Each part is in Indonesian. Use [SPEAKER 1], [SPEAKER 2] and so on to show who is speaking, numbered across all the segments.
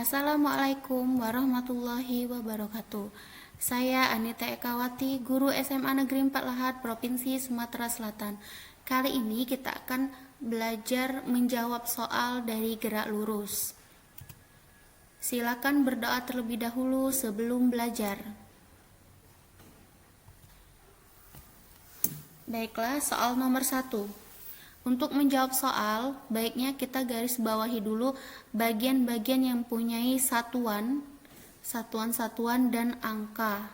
[SPEAKER 1] Assalamualaikum warahmatullahi wabarakatuh. Saya Anita Ekawati, guru SMA Negeri 4 Lahat, Provinsi Sumatera Selatan. Kali ini kita akan belajar menjawab soal dari gerak lurus. Silakan berdoa terlebih dahulu sebelum belajar. Baiklah, soal nomor 1. Untuk menjawab soal, baiknya kita garis bawahi dulu bagian-bagian yang mempunyai satuan-satuan dan angka.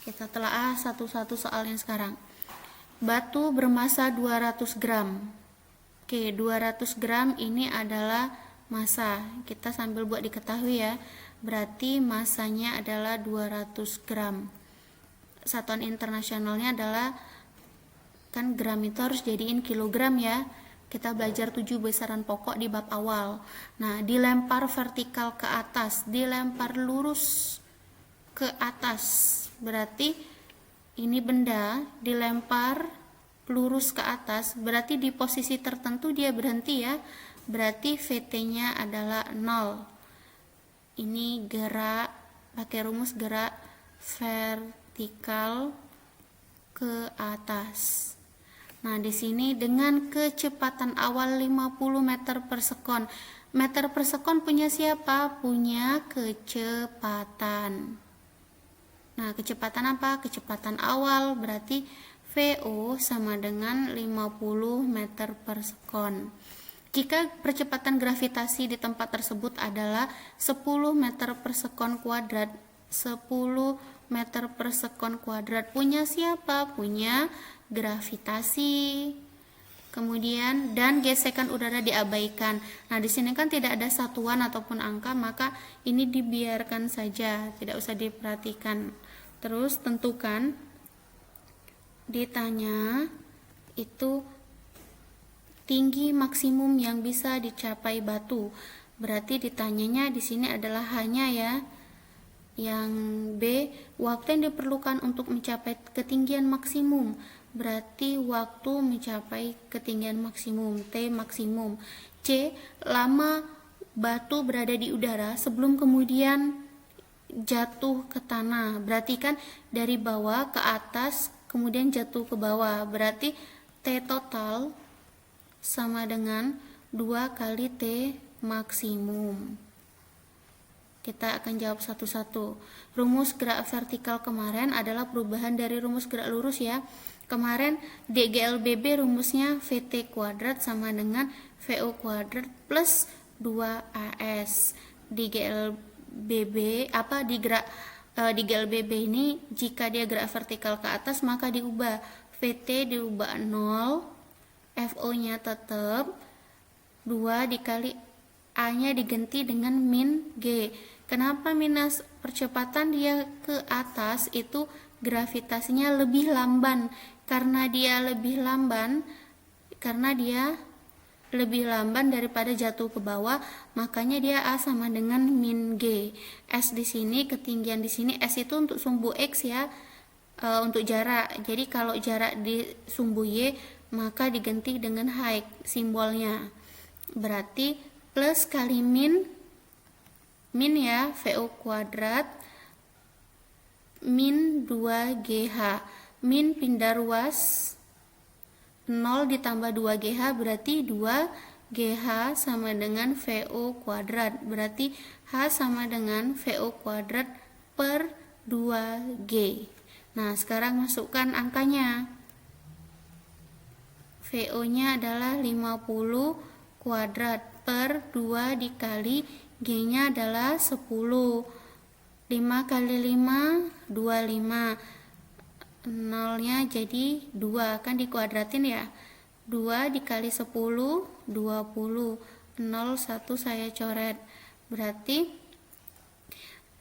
[SPEAKER 1] Kita telaah satu-satu soalnya sekarang. Batu bermasa 200 gram. Oke, 200 gram ini adalah massa. Kita sambil buat diketahui ya. Berarti massanya adalah 200 gram. Satuan internasionalnya adalah, kan gram itu harus jadiin kilogram ya. Kita belajar 7 besaran pokok di bab awal. Nah, dilempar vertikal ke atas, dilempar lurus ke atas. Berarti ini benda dilempar lurus ke atas, berarti di posisi tertentu dia berhenti ya. Berarti VT-nya adalah 0. Ini gerak, pakai rumus gerak vertikal ke atas. Nah, di sini dengan kecepatan awal 50 meter per sekon. Meter per sekon punya siapa? Punya kecepatan. Nah, kecepatan apa? Kecepatan awal, berarti VO sama dengan 50 meter per sekon. Jika percepatan gravitasi di tempat tersebut adalah 10 meter per sekon kuadrat, 10 meter per sekon kuadrat punya siapa? Punya gravitasi. Kemudian dan gesekan udara diabaikan. Nah, di sini kan tidak ada satuan ataupun angka, maka ini dibiarkan saja, tidak usah diperhatikan. Terus tentukan, ditanya itu tinggi maksimum yang bisa dicapai batu. Berarti ditanyanya di sini adalah hanya ya. Yang B, waktu yang diperlukan untuk mencapai ketinggian maksimum. Berarti waktu mencapai ketinggian maksimum, T maksimum. C, lama batu berada di udara sebelum kemudian jatuh ke tanah. Berarti kan dari bawah ke atas kemudian jatuh ke bawah. Berarti T total sama dengan 2 kali T maksimum. Kita akan jawab satu-satu. Rumus gerak vertikal kemarin adalah perubahan dari rumus gerak lurus ya. Kemarin DGLBB rumusnya VT kuadrat sama dengan VO kuadrat plus 2AS. DGLBB di GLBB ini jika dia gerak vertikal ke atas maka diubah. VT diubah 0, FO-nya tetap 2 dikali A-nya diganti dengan min G. Kenapa minus percepatan dia ke atas itu gravitasinya lebih lamban? Karena dia lebih lamban daripada jatuh ke bawah, makanya dia A sama dengan min G. S di sini, ketinggian di sini, S itu untuk sumbu X ya, untuk jarak. Jadi kalau jarak di sumbu Y, maka diganti dengan height simbolnya. Berarti plus kali min ya, VO kuadrat min 2GH. Min pindah ruas, 0 ditambah 2GH berarti 2GH sama dengan VO kuadrat. Berarti H sama dengan VO kuadrat per 2G. Nah, sekarang masukkan angkanya. VO-nya adalah 50 kuadrat per 2 dikali G-nya adalah 10. 5 kali 5, 25. 0-nya jadi 2, kan dikuadratin ya. 2 dikali 10, 20. 0, 1 saya coret. Berarti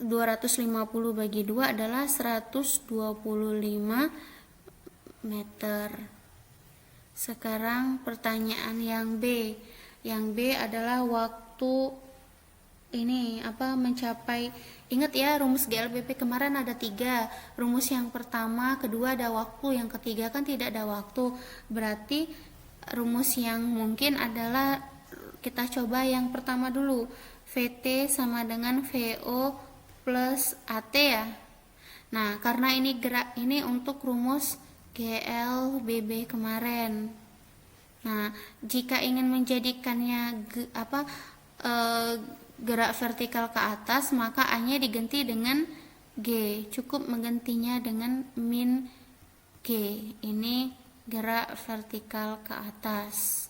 [SPEAKER 1] 250 bagi 2 adalah 125 meter. Sekarang pertanyaan yang B. Yang B adalah waktu mencapai, ingat ya rumus GLBP kemarin ada 3. Rumus yang pertama, kedua ada waktu, yang ketiga kan tidak ada waktu. Berarti rumus yang mungkin adalah kita coba yang pertama dulu. VT sama dengan VO plus AT ya. Nah, karena ini untuk rumus GLBB kemarin. Nah, jika ingin menjadikannya gerak vertikal ke atas, maka A-nya diganti dengan G. Cukup menggantinya dengan min G. Ini gerak vertikal ke atas.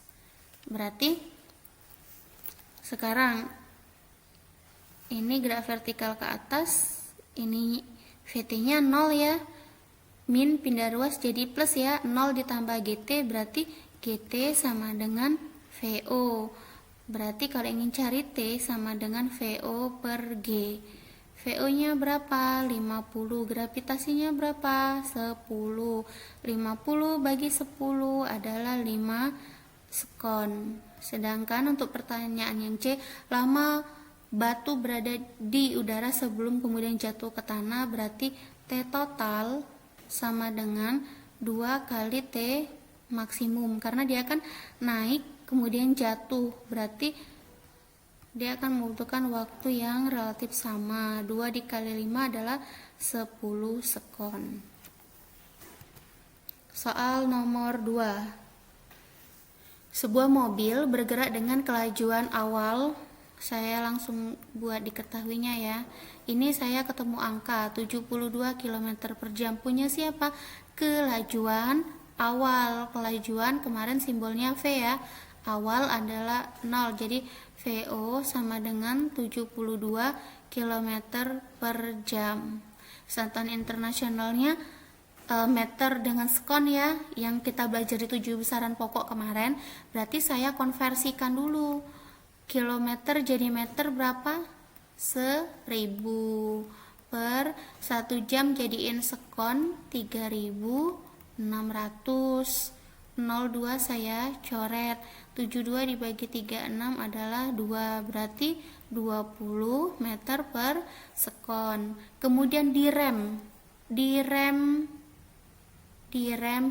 [SPEAKER 1] Berarti sekarang ini gerak vertikal ke atas, ini VT-nya 0 ya. Min pindah ruas jadi plus ya, 0 ditambah GT berarti GT sama dengan VO. Berarti kalau ingin cari T sama dengan VO per G. VO-nya berapa? 50. Gravitasinya berapa? 10. 50 bagi 10 adalah 5 sekon. Sedangkan untuk pertanyaan yang C, lama batu berada di udara sebelum kemudian jatuh ke tanah, berarti T total sama dengan 2 kali T maksimum, karena dia akan naik kemudian jatuh, berarti dia akan membutuhkan waktu yang relatif sama. 2 dikali 5 adalah 10 sekon. Soal nomor 2. Sebuah mobil bergerak dengan kelajuan awal, saya langsung buat diketahuinya ya. Ini saya ketemu angka 72 km per jam. Punya siapa? Kelajuan awal. Kelajuan kemarin simbolnya V ya. Awal adalah 0. Jadi VO sama dengan 72 km per jam. Satuan internasionalnya meter dengan sekon ya, yang kita belajar di 7 besaran pokok kemarin. Berarti saya konversikan dulu. Kilometer jadi meter berapa? 1000 per 1 jam jadiin sekon 3600. 02 saya coret. 72 dibagi 36 adalah 2, berarti 20 meter per sekon. Kemudian direm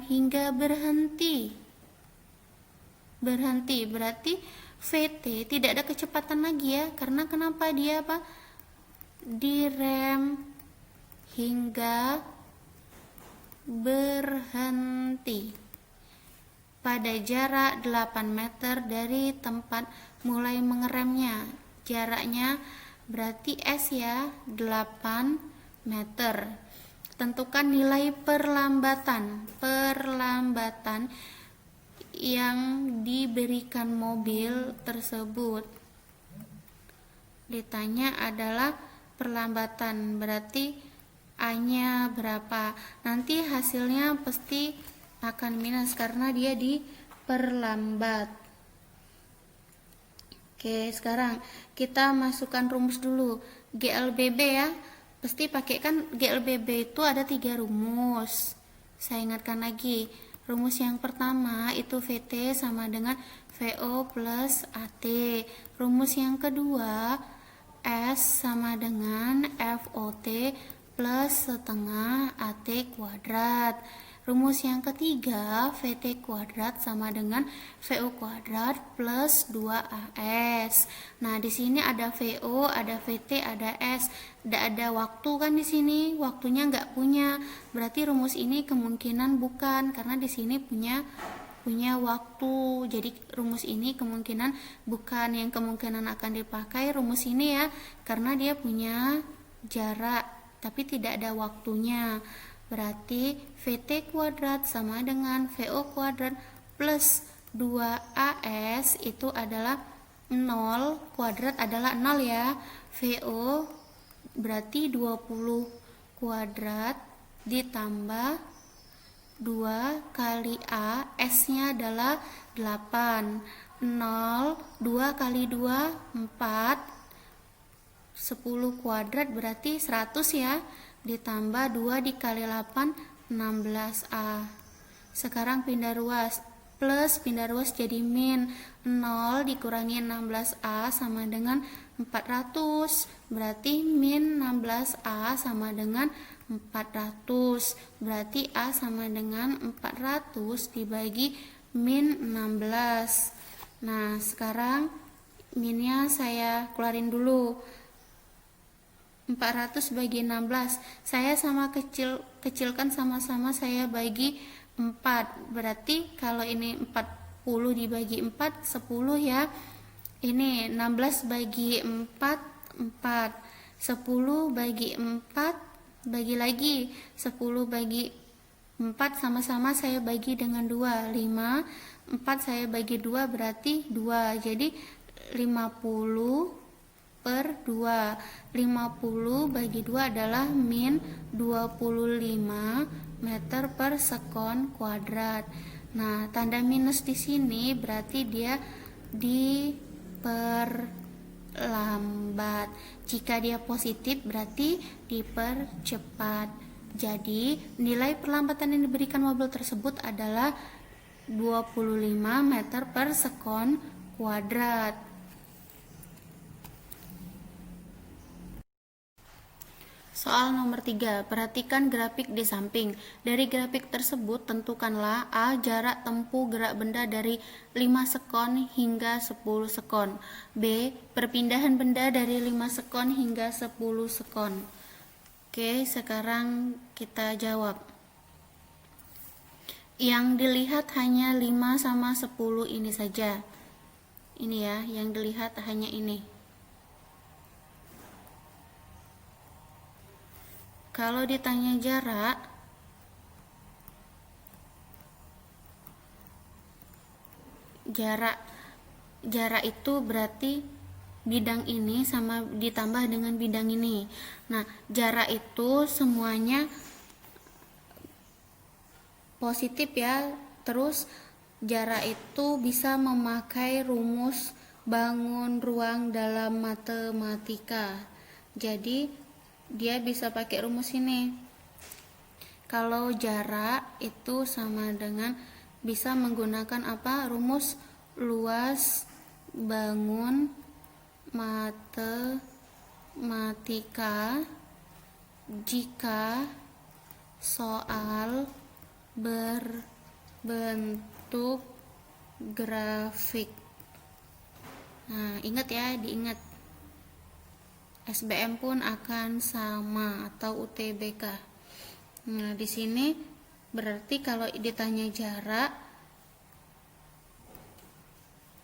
[SPEAKER 1] hingga berhenti, berarti VT tidak ada kecepatan lagi ya, karena kenapa dia direm hingga berhenti pada jarak 8 meter dari tempat mulai mengeremnya. Jaraknya berarti S ya, 8 meter. Tentukan nilai perlambatan yang diberikan mobil tersebut. Ditanya adalah perlambatan, berarti A-nya berapa. Nanti hasilnya pasti akan minus karena dia diperlambat. Oke, sekarang kita masukkan rumus dulu. GLBB ya. Pasti pakai kan, GLBB itu ada 3 rumus. Saya ingatkan lagi. Rumus yang pertama itu VT sama dengan VO plus AT. Rumus yang kedua S sama dengan FOT plus setengah AT kuadrat. Rumus yang ketiga VT kuadrat sama dengan VO kuadrat plus 2AS. Nah, di sini ada VO, ada VT, ada S. Tidak ada waktu kan di sini, waktunya nggak punya. Berarti rumus ini kemungkinan bukan, karena di sini punya waktu. Jadi rumus ini kemungkinan bukan, yang kemungkinan akan dipakai rumus ini ya, karena dia punya jarak tapi tidak ada waktunya. Berarti VT kuadrat sama dengan VO kuadrat plus 2AS itu adalah 0, kuadrat adalah 0 ya. VO berarti 20 kuadrat ditambah 2 kali A, S-nya adalah 8. 0, 2 kali 2, 4. 10 kuadrat berarti 100 ya. Ditambah 2 dikali 8, 16A. Sekarang pindah ruas, plus pindah ruas jadi min. 0 dikurangi 16A sama dengan 400, berarti min 16A sama dengan 400, berarti A sama dengan 400 dibagi min 16. Nah, sekarang minnya saya keluarin dulu. 400 bagi 16, saya kecilkan sama-sama, saya bagi 4, berarti kalau ini 40 dibagi 4, 10 ya. Ini 16 bagi 4, 4, 10 bagi 4, bagi lagi 10 bagi 4, sama-sama saya bagi dengan 2, 5, 4 saya bagi 2 berarti 2, jadi 50 per 2. 50 bagi 2 adalah min 25 meter per sekon kuadrat. Nah, tanda minus di sini berarti dia diperlambat. Jika dia positif berarti dipercepat. Jadi, nilai perlambatan yang diberikan mobil tersebut adalah 25 meter per sekon kuadrat. Soal nomor 3, perhatikan grafik di samping. Dari grafik tersebut, tentukanlah A. Jarak tempuh gerak benda dari 5 sekon hingga 10 sekon. B. Perpindahan benda dari 5 sekon hingga 10 sekon. Oke, sekarang kita jawab. Yang dilihat hanya 5 sama 10 ini saja. Ini ya, yang dilihat hanya ini. Kalau ditanya jarak itu berarti bidang ini sama ditambah dengan bidang ini. Nah, jarak itu semuanya positif ya. Terus jarak itu bisa memakai rumus bangun ruang dalam matematika. Jadi dia bisa pakai rumus ini. Kalau jarak itu sama dengan bisa menggunakan apa? Rumus luas bangun matematika jika soal berbentuk grafik. Nah, ingat ya, diingat. SBM pun akan sama atau UTBK. Nah, di sini berarti kalau ditanya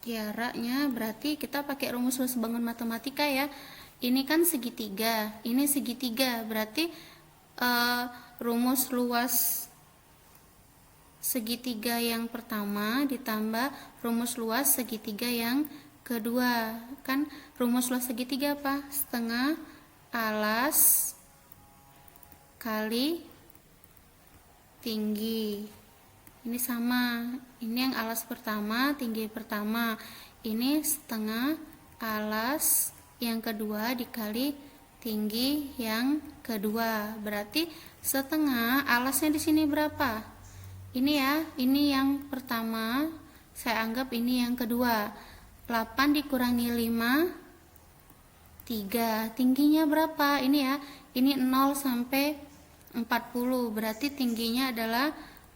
[SPEAKER 1] jaraknya berarti kita pakai rumus luas bangun matematika ya. Ini kan segitiga, ini segitiga, berarti rumus luas segitiga yang pertama ditambah rumus luas segitiga yang kedua. Kan rumus luas segitiga apa? Setengah alas kali tinggi. Ini sama. Ini yang alas pertama, tinggi pertama. Ini setengah alas yang kedua dikali tinggi yang kedua. Berarti setengah alasnya di sini berapa? Ini ya, ini yang pertama. Saya anggap ini yang kedua. 8 dikurangi 5, 3. Tingginya berapa? Ini ya, ini 0 sampai 40. Berarti tingginya adalah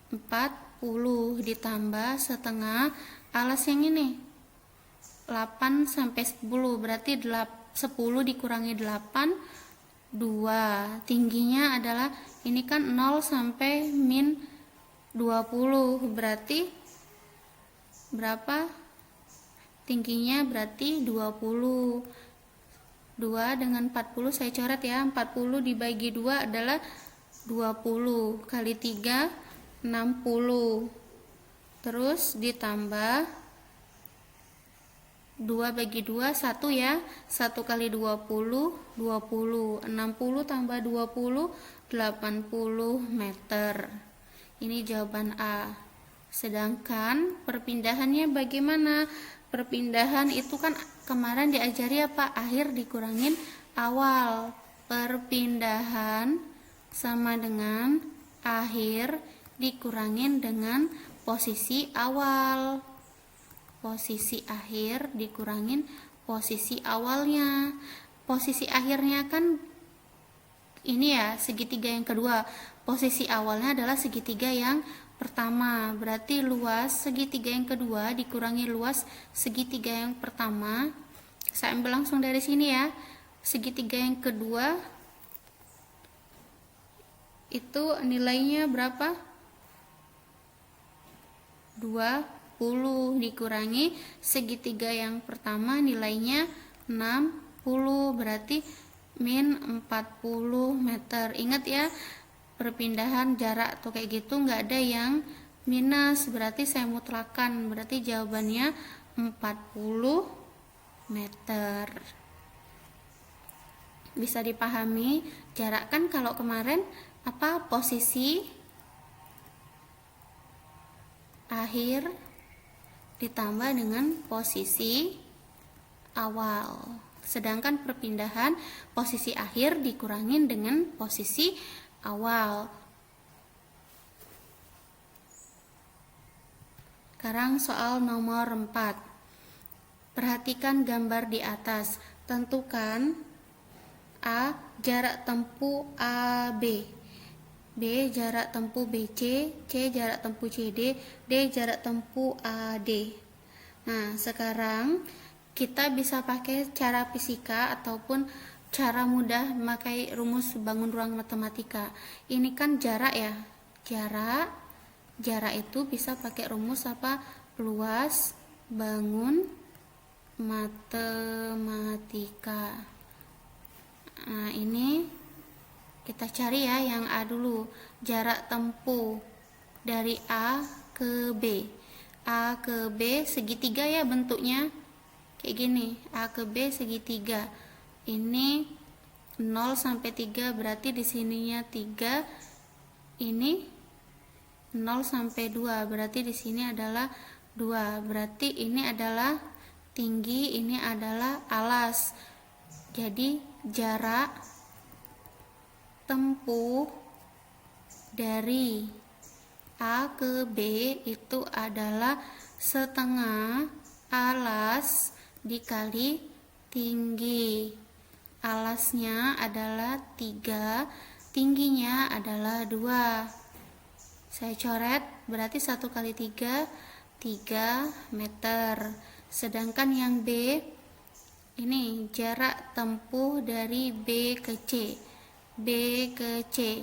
[SPEAKER 1] 40 ditambah setengah alas yang ini. 8 sampai 10. Berarti 10 dikurangi 8, 2. Tingginya adalah ini kan 0 sampai min 20. Berarti berapa? Tingginya berarti 20. 2 dengan 40 saya coret ya. 40 dibagi 2 adalah 20. Kali 3, 60. Terus ditambah 2 bagi 2, 1 ya. 1 kali 20, 20. 60 tambah 20, 80 meter. Ini jawaban A. Sedangkan perpindahannya bagaimana? Perpindahan itu kan kemarin diajari apa? Akhir dikurangin awal. Perpindahan sama dengan akhir dikurangin dengan posisi awal. Posisi akhir dikurangin posisi awalnya. Posisi akhirnya kan ini ya, segitiga yang kedua. Posisi awalnya adalah segitiga yang pertama, berarti luas segitiga yang kedua dikurangi luas segitiga yang pertama Saya ambil langsung dari sini ya. Segitiga yang kedua itu nilainya berapa? 20 dikurangi segitiga yang pertama nilainya 60, berarti min 40 meter. Ingat ya, perpindahan jarak atau kayak gitu nggak ada yang minus, berarti saya mutlakkan, berarti jawabannya 40 meter. Bisa dipahami jarak kan? Kalau kemarin apa, posisi akhir ditambah dengan posisi awal, sedangkan perpindahan posisi akhir dikurangin dengan posisi awal. Sekarang soal nomor 4. Perhatikan gambar di atas. Tentukan A. Jarak tempuh AB, B. Jarak tempuh BC, C. Jarak tempuh CD, D. Jarak tempuh AD. Nah, sekarang kita bisa pakai cara fisika ataupun cara mudah memakai rumus bangun ruang matematika. Ini kan jarak ya. Jarak itu bisa pakai rumus apa? Luas bangun matematika. Nah, ini kita cari ya yang A dulu. Jarak tempuh dari A ke B. A ke B segitiga ya bentuknya. Kayak gini. A ke B segitiga. Ini 0 sampai 3, berarti di sininya 3. Ini 0 sampai 2, berarti di sini adalah 2. Berarti ini adalah tinggi, ini adalah alas. Jadi jarak tempuh dari A ke B itu adalah setengah alas dikali tinggi. Alasnya adalah 3, tingginya adalah 2. Saya coret, berarti 1 kali 3, 3 meter. Sedangkan yang B, ini jarak tempuh dari B ke C. B ke C.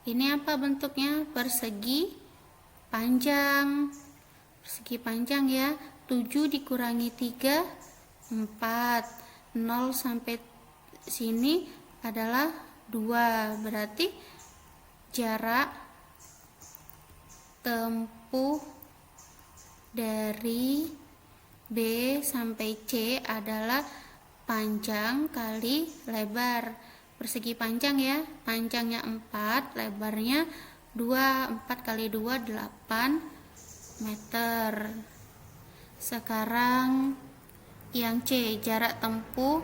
[SPEAKER 1] Ini apa bentuknya? Persegi panjang. Persegi panjang ya. 7 dikurangi 3, 4. 0 sampai sini adalah 2. Berarti jarak tempuh dari B sampai C adalah panjang kali lebar. Persegi panjang ya, panjangnya 4, lebarnya 2. 4 kali 2 8 meter. Sekarang yang C, jarak tempuh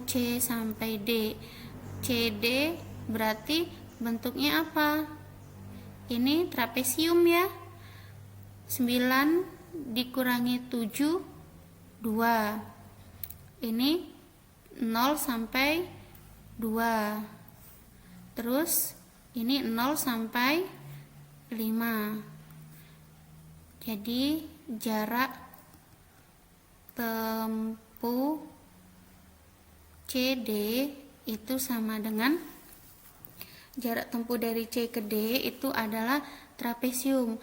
[SPEAKER 1] C sampai D. CD berarti bentuknya apa? Ini trapesium ya. 9 dikurangi 7, 2. Ini 0 sampai 2. Terus ini 0 sampai 5. Jadi jarak tempuh CD itu sama dengan jarak tempuh dari C ke D itu adalah trapesium.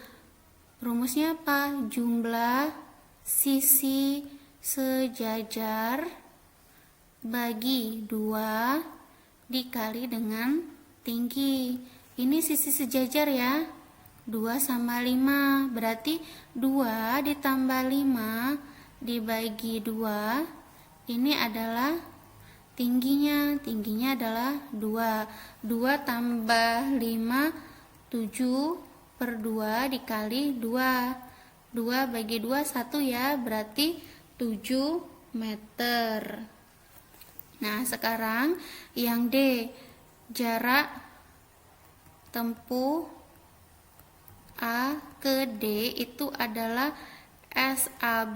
[SPEAKER 1] Rumusnya apa? Jumlah sisi sejajar bagi 2 dikali dengan tinggi. Ini sisi sejajar ya. 2 sama 5. Berarti 2 ditambah 5 dibagi 2. Ini adalah tingginya. Tingginya adalah 2. 2 tambah 5, 7 per 2 dikali 2. 2 bagi 2, 1 ya, berarti 7 meter. Nah, sekarang yang D, jarak tempuh A ke D itu adalah SAB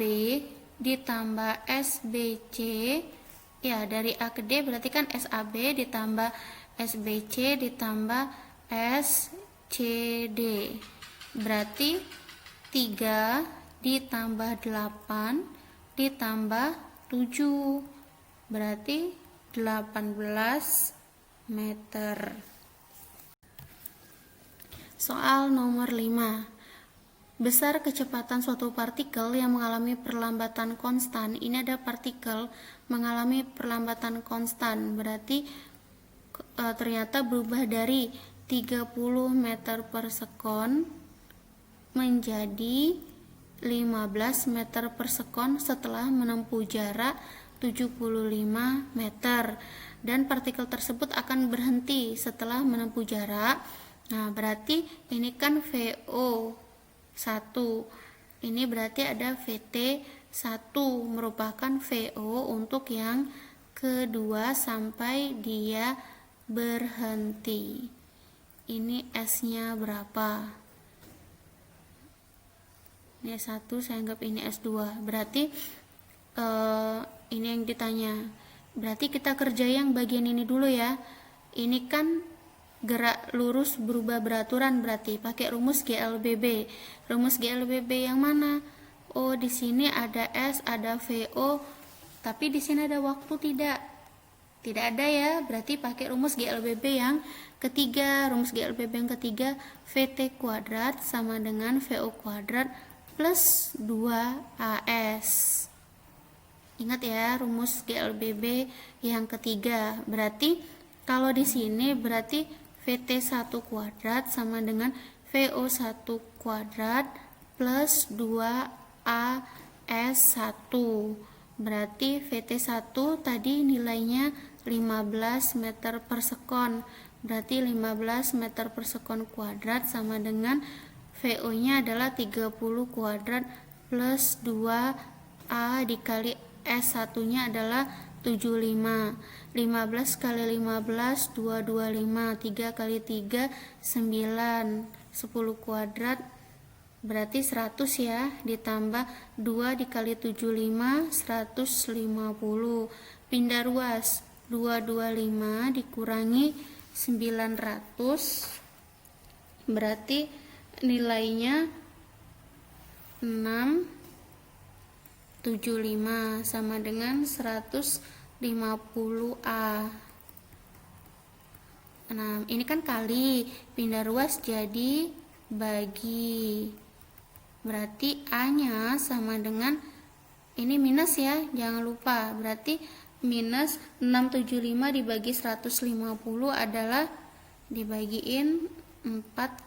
[SPEAKER 1] ditambah SBC. Ya, dari A ke D berarti kan SAB ditambah SBC ditambah SCD. Berarti 3 ditambah 8 ditambah 7, berarti 18 meter. Soal nomor 5. Besar kecepatan suatu partikel yang mengalami perlambatan konstan. Ini ada partikel mengalami perlambatan konstan, berarti ternyata berubah dari 30 meter per sekon menjadi 15 meter per sekon setelah menempuh jarak 75 meter, dan partikel tersebut akan berhenti setelah menempuh jarak. Nah, berarti ini kan VO1, ini berarti ada VT1 merupakan VO untuk yang kedua sampai dia berhenti. Ini S-nya berapa? Ini S1, saya anggap ini S2. Berarti ini yang ditanya. Berarti kita kerja yang bagian ini dulu ya. Ini kan gerak lurus berubah beraturan, berarti pakai rumus GLBB. Rumus GLBB yang mana? Oh, di sini ada S, ada VO, tapi di sini ada waktu tidak? Tidak ada ya, berarti pakai rumus GLBB yang ketiga. Rumus GLBB yang ketiga, VT kuadrat sama dengan VO kuadrat plus 2AS. Ingat ya, rumus GLBB yang ketiga. Berarti kalau di sini berarti VT1 kuadrat sama dengan VO1 kuadrat plus 2AS1. Berarti VT1 tadi nilainya 15 meter per sekon. Berarti 15 meter per sekon kuadrat sama dengan VO-nya adalah 30 kuadrat plus 2A dikali S1-nya adalah 75. 15 kali 15 225, 3 kali 3 9, 10 kuadrat berarti 100 ya, ditambah 2 dikali 75 150. Pindah ruas, 225 dikurangi 900 berarti nilainya 675 sama dengan 150A. Nah, ini kan kali, pindah ruas jadi bagi. Berarti A-nya sama dengan, ini minus ya, jangan lupa. Berarti minus 675 dibagi 150 adalah dibagiin 4,5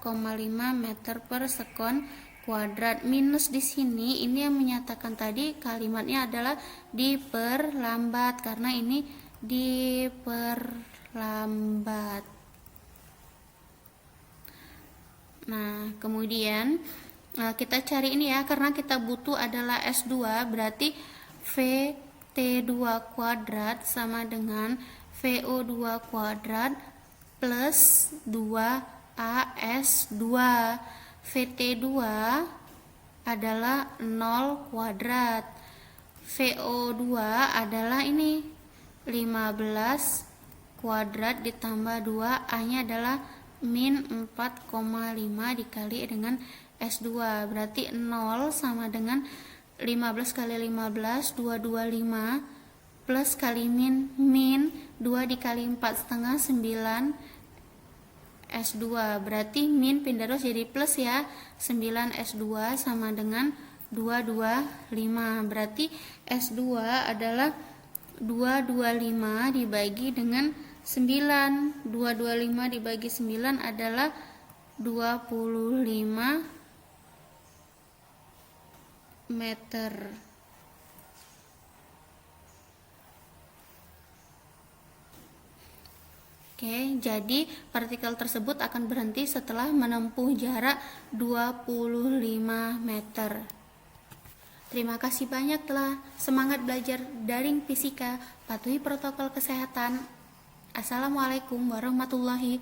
[SPEAKER 1] meter per sekon kuadrat. Minus di sini ini yang menyatakan tadi kalimatnya adalah diperlambat karena ini diperlambat. Nah, kemudian kita cari ini ya, karena kita butuh adalah S2, berarti VT2 kuadrat sama dengan VO2 kuadrat plus 2AS2. VT2 adalah 0 kuadrat. VO2 adalah ini 15 kuadrat ditambah 2, A-nya adalah min 4,5 dikali dengan S2. Berarti 0 sama dengan 15 kali 15 225 plus kali min 2 dikali 4 setengah 9 S2. Berarti min pindah ruas jadi plus ya, 9 S2 sama dengan 225. Berarti S2 adalah 225 dibagi dengan 9. 225 dibagi 9 adalah 25 meter. Oke, jadi partikel tersebut akan berhenti setelah menempuh jarak 25 meter. Terima kasih banyak telah semangat belajar daring fisika. Patuhi protokol kesehatan. Assalamualaikum warahmatullahi